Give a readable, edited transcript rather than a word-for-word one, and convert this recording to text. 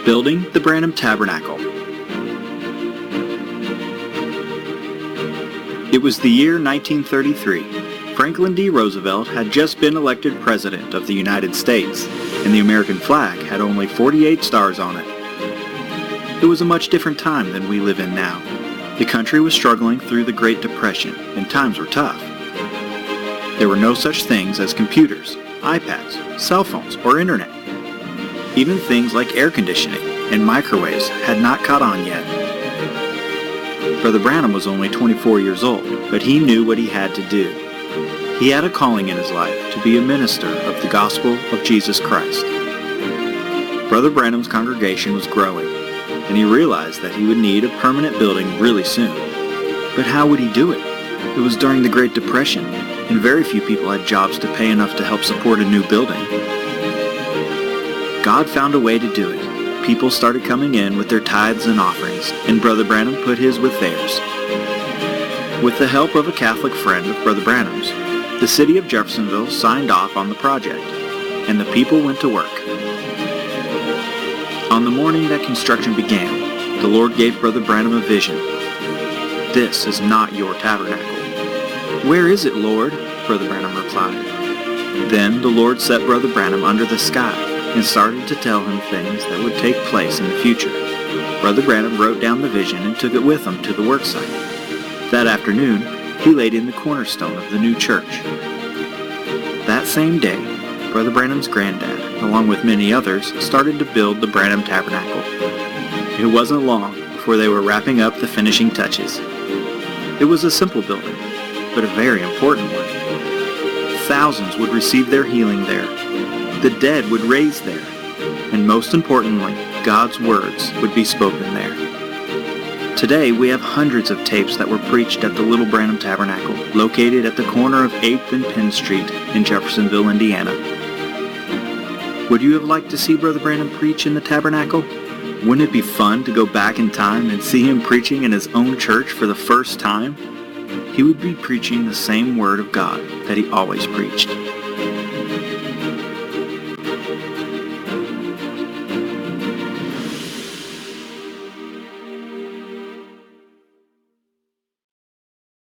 Building the Branham Tabernacle. It was the year 1933. Franklin D. Roosevelt had just been elected President of the United States, and the American flag had only 48 stars on it. It was a much different time than we live in now. The country was struggling through the Great Depression, and times were tough. There were no such things as computers, iPads, cell phones, or internet. Even things like air conditioning and microwaves had not caught on yet. Brother Branham was only 24 years old, but he knew what he had to do. He had a calling in his life to be a minister of the gospel of Jesus Christ. Brother Branham's congregation was growing, and he realized that he would need a permanent building really soon. But how would he do it? It was during the Great Depression, and very few people had jobs to pay enough to help support a new building. God found a way to do it. People started coming in with their tithes and offerings, and Brother Branham put his with theirs. With the help of a Catholic friend of Brother Branham's, the city of Jeffersonville signed off on the project, and the people went to work. On the morning that construction began, the Lord gave Brother Branham a vision. "This is not your tabernacle." "Where is it, Lord?" Brother Branham replied. Then the Lord set Brother Branham under the sky and started to tell him things that would take place in the future. Brother Branham wrote down the vision and took it with him to the worksite. That afternoon, he laid in the cornerstone of the new church. That same day, Brother Branham's granddad, along with many others, started to build the Branham Tabernacle. It wasn't long before they were wrapping up the finishing touches. It was a simple building, but a very important one. Thousands would receive their healing there. The dead would raise there. And most importantly, God's words would be spoken there. Today, we have hundreds of tapes that were preached at the Little Branham Tabernacle, located at the corner of 8th and Penn Street in Jeffersonville, Indiana. Would you have liked to see Brother Branham preach in the tabernacle? Wouldn't it be fun to go back in time and see him preaching in his own church for the first time? He would be preaching the same word of God that he always preached.